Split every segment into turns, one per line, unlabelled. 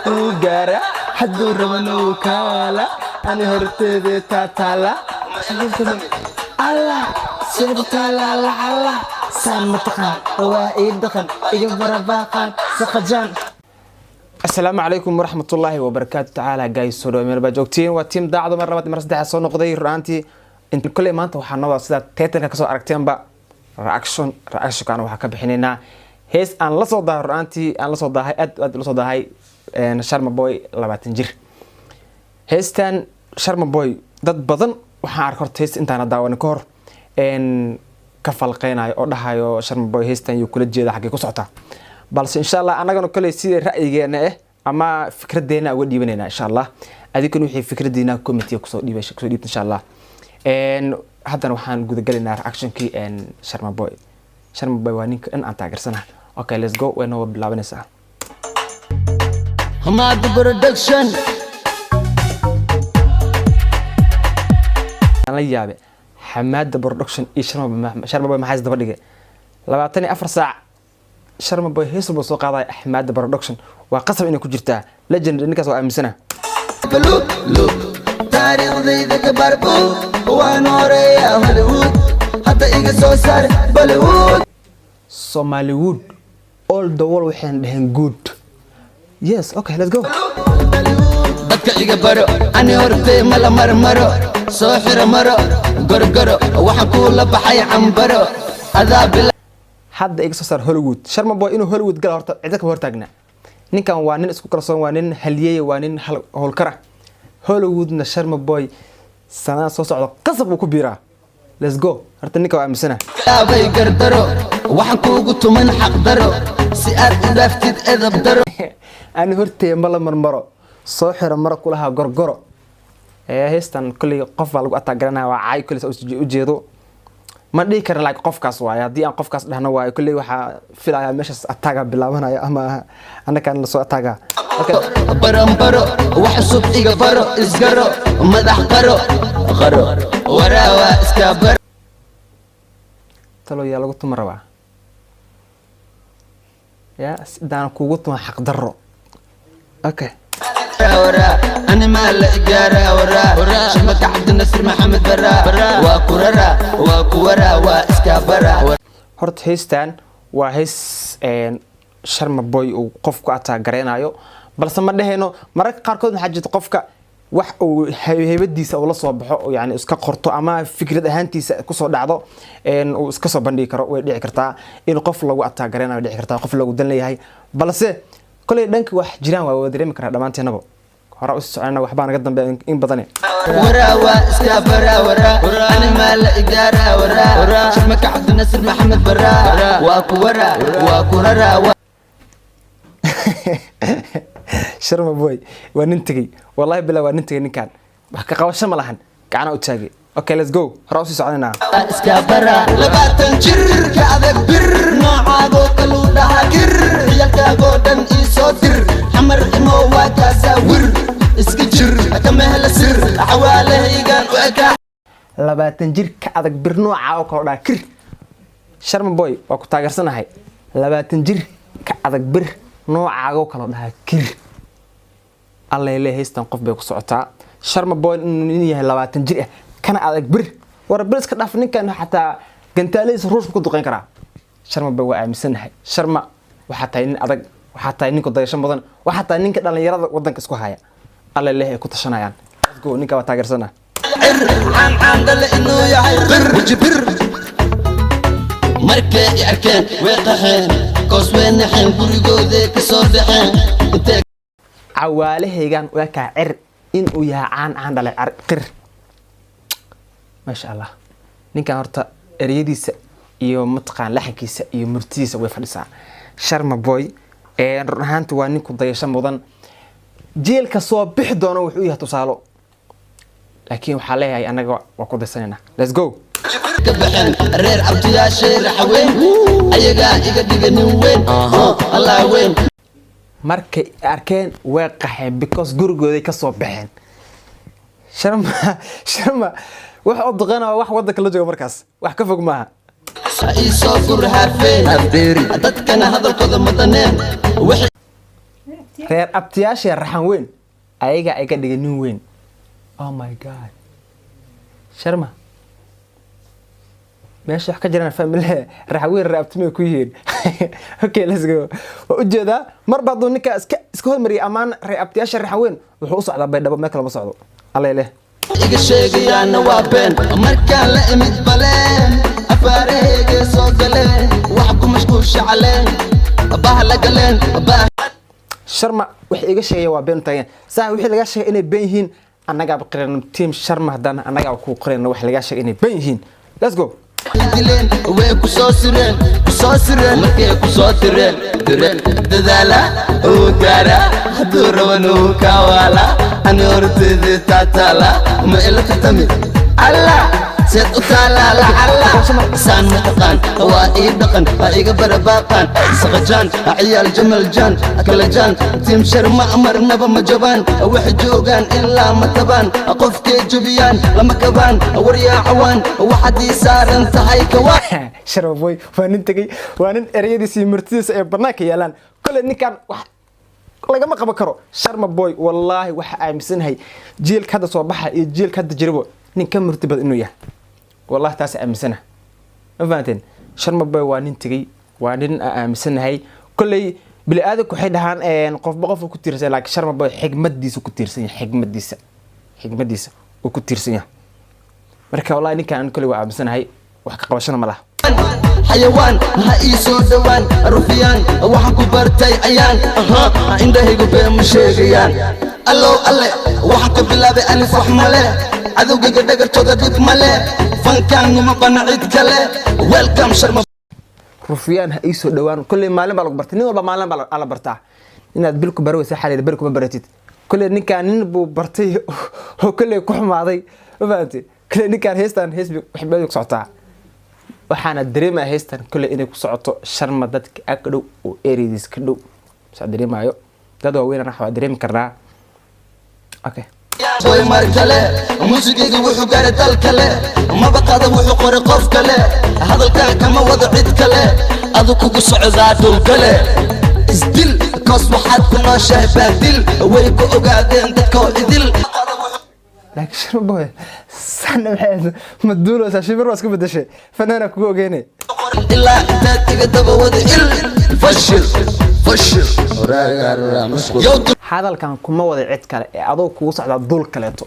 وقارع حد رمنا وكالا أنا هرتدي تاتالا الله سيبت لا الله سامتقان وإيد دخن إجبر باقان سقجان. السلام عليكم ورحمة الله وبركاته. تعالى جاي سوري من بجوكتين وتيم داعدو مرة سدح صون نقضي رانتي انت كل ما انت وحنا وصلت تيتن كسو اركتين با رياكشن كانوا waxa ka bixinayna hees aan la soo daa rانتي aan la soo daahay aad la soo daahay Sharma Boy 20 jir heestan Sharma Boy dad badan waxaan arkay hees intaan daawan ka hor ka falqeenayo oo dhahayo Sharma Boy heestan iyo kula jeeda xagee ku socota balse insha Allah anagana kale sidii ra'yigeena ama fikradeena uga dhiibanayna insha Allah adikuna wixii fikradiina committee ku soo dhiibta insha Allah haddana waxaan guda galinaa reactionkii Sharma Boy waa ninka in aan taageersanahay. Okay, let's go. We're now bilaabanaysaa
Hamad Production
la yaabe Hamad Production iyo Sharma Boy maxay daba dhigay 24 saac Sharma Boy hees buu soo qaaday Hamad Production waa qasab inay ku jirtaa legend ninkaas oo aaminsana
look taariikh dayda ka barbo وانوريا هوليوود حتى إيجا سوسار بوليوود
Somaliwood all the world waxaan dhahan good. Yes, okay, let's go.
dadka iga baro ani hortay mala marmaro soo xira maro gorgoro waxa ku la baxay cambaro adaab
hadda iga soo saar Hollywood. Sharma Boy inuu Hollywood gal horta cid ka hor taagna ninkan waa nin isku kalsoon waa nin haliyay waa nin howlkara Hollywoodna Sharma Boy sana soo socdo qasab uu ku biiraa. Let's go. horta ninka waa amisana
bay gardaro waxaan kuugu tuman xaq daro si aad u dhaaftid edab daro
ani hortay mala marmaro soo xira maro kulaha gorgoro heestan kulli qof baa lagu ataaganaa waa caay kulli u jeedo ma dhigi kara like qofkaas waay hadii aan qofkaas dhahno waay kulli waxa filayaa meeshaas ataaga bilaabanaya ama anakan la soo ataaga. Okay,
barambaro wax cusub iga baro isgaro madax qaro waraawa iska bar
talo yaa lagu tumaraba ya sidaan kuugu tuma xaq daro. Okay,
أنا ما لقارا ورا شمك عبد الناصر محمد برا وكورا وإسكابرا.
horta heestan waa hees Sharma Boy uu qofku ataagareenayo balse ma dhaheeno mararka qaarkood waxa jirta qofka wax uu haybadiisa uu la soo baxo yani iska qorto ama fikrad ahaantiisa ku soo dhacdo uu iska soo bandhigi karo way dhici kartaa in qof lagu ataagareenayo dhici kartaa qof lagu dan leeyahay balse kulay dhanka wax jiraan waa wada dareemi karaa dhamaanteenaba hore u soconayna waxba naga dambeeyo in badan
وراوا إسكابرا أنا ما لقارا شمك عبد الناصر محمد برا وكورا
Sharma Boy waa nin tagay wallahi bilaa waa nin tagay ninkan wax ka qabasho ma lahan gacana u taagay. Okay, let's go. hore u soconayna
إسكابرا لباتن جر كأذك بر نوعاغو كلو دهاجر يلكاغو دن إيصدر حمر إمو وكاساور إسكجر أكمل السر حواله يقال وأكا
20 jir ka adag bir nooca oo kala dhaakir. Sharma Boy waa ku taageersanahay 20 jir ka adag bir nooca oo kala dhaakir. alla ilaahay heestan qof bay ku socotaa Sharma Boy inuu yahay 20 jir kana adag bir war bil iska dhaaf ninkan xataa gantaaleys ruush ku duqeyn kara. Sharma Boy waa aaminsanahay Sharma waxa tahay nin adag waxa tahay nin ku dayasho badan waxa tahay ninka dhalinyarada wadanka isku haya alla ilaahay ku tashanayaan. Let's go. ninka waa taageersana
عن دل إنه يعير وجبر مركة يركن ويقحن قصوين نحن بريقو ذيك صور دحن
عوالهيغان وكا عر inuu yahay aan dhalay qir ma sha Allah ninkan horta ereyadiisa iyo matqaan laxankiisa iyo murtidiisa way fadhisaa. Sharma Boy run ahaantii waa nin ku dayasho mudan jeelka soo bixi doono wuxuu yahay tusaalo laakiin waxa leeyahay anaga waa ku daysanayna. Let's go.
كبحن رير عبد يا شير حوين أيجا إيجا ديجنين وين الله وين
markay arkeen way qaxeen because gurigooday ka soo baxeen. Sharma wax u dhaqana wax wadanka la joogo markaas wax ka fog maaha.
إيصو كرها فين أدري أدت كان هذا القدم مدنين
reer abtiyaasha raxan weyn ayaga ay ka dhigeen nin weyn. Oh my god. Sharma meesha wax ka jiraan family raxan weyn reer abtimay ku yihiin. Okay, let's go. Ujeeda mar baad ninka iska hormariyay amaan reer abtiyaasha raxan weyn wuxuu u socdaa bay dhabo meel kale ma socdo. Alleele
iga sheegayaana waa been markaan la imid baleen afaarahayga soo galeen wax ku mashquulsha caleen baah la galeen baah
Sharma wax iga sheegay waa been tageen saa wixii laga sheegay inay been yihiin annaga baqireen team Sharma hadana annaga ku qoreen wax laga sheegay inay been yihiin. Let's go.
dileen way ku soo sireen markay ku soo direen dadaala oo gaara haduu rabano ka wala ani horteeda taatala ma ila tatami alla سيد أطالع لعلا سان متقان هوائي دقن هايقا برباقان سغجان عيال جمل جان أكل جان تيم شرما أمر نبا مجبان وحجوغان إلا متبان أقف كي جبيان لما كبان وريا عوان وحدي سار انتهاي كوان
شرف بوي وانين تقي وانين اريدي سي مرتدس اي برناك يالان كل نكان lagama qaban karo Sharma boy wallahi waxa aaminsanay jiilka hada soo baxa iyo jiilka hada jirbo ninka murtibad inuu yahay والله تاس أمسنة ما فهمتين Sharma boy وانين تجي وانين أمسنة كل بالآدم كحيد هان قف بقف وكتير سين لكن Sharma boy حكمة ديس وكتير سين حكمة ديس وكتير سين مركا والله إني كان كل واحد أمسنة هاي وحكي قبشنا ملا
حيوان هايسو دوان رفيان وحكو برتاي عيان عنده يقول مشيغيان الله الله وحكو بلابي ألف وحمله عدوك قدقر تغديك مله فانكان ومبانا عيد كله ويلكم Sharma
رفيان هايسو دوان كل مالين بالك برتني ولا مالين بالك على برتاع إن بالكم بروي سحالي بالكم برتيت كل نكان نبو برتي هو كل كحم عضي فهمتي كل نكان هيستان هيسبي وحبيبك صعطاع waxaana dareemaa heystan kule inay ku socoto Sharma dadka agdhow oo eridis ka dhow sa dareemayo dad waaweyn waxa dareemi karnaa okay
boy markale muusigiga wuxuu gaaray dal kale ma baqada wuxuu qoray qof kale hadalka kama wada cid kale adu kugu socdaa dul kale isdil kaas waxaad ku nooshahay baadil way ku ogaadeen dadka idil
لكن Sharma boy سنة بحيث مدولة ساشيبر واسكو بدشي فنانا كوكو جيني
إلا تاتيك دبوة فشل
هذا كان كما وضع عد كله أضو كوس على الدول كلته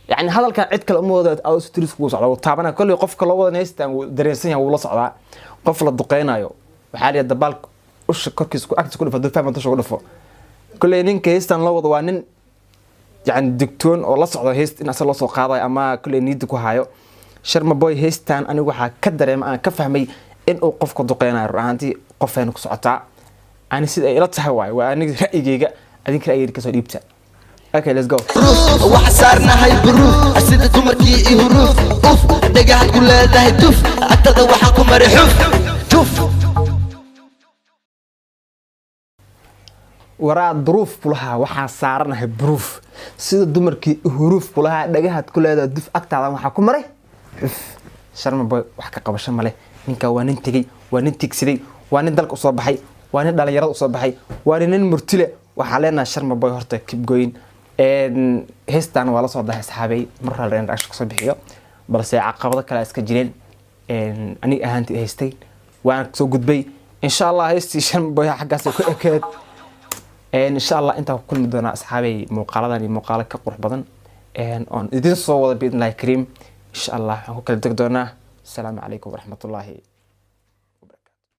يعني هذا كان عد كله موضوع أو ستريس كوس على وطابنا كل يقف كل وضع نيستان ودرسينه ولا صعدا قفل الدقينا يو وحالي الدبالك وش كركيس أكتر كله فدفع ما تشغله فوق كل ينين كيستان لو وضوانين يعني دكتور والله صعدا هيست إن أصل الله سوق هذا أما كل نيدك وهايو Sharma boy هيستان أنا وحى كدر ما أنا كفهمي إن أوقف كدقينا رانتي قفين كسعتا أنا سيد إلى تهواي وأنا رأيي أديك رأيي كسر يبتع. Okay let's go.
وحصارنا هاي بروف أسيد تمركي هروف أوف دقعت كل ده توف أتذا وحكم مرحوف توف
وراء ظروف كلها وحصارنا هاي بروف سيد تمركي هروف كلها دقعت كل ده توف أكتر وحكم مرحوف Sharma boy وحكي قبش ماله نك وانين تجي وانين تكسري وانين دلك أصاب حي وانين دل يراد أصاب حي وانين مرتلة وحالنا Sharma boy هرت keep going هستان ولا صعد أصحابي مرة لين رأيش صباحية بس عقبضة كلا إسكجيلين أني أهانتي هستي وأنا سو جود بي إن شاء الله هستي Sharma boy حاجة سكوا أكيد إن شاء الله أنت كل مدنا أصحابي مقالة مقالة كقرب بدن إذن صوّد بإذن الله كريم إن شاء الله هو كل تقدرنا السلام عليكم ورحمة الله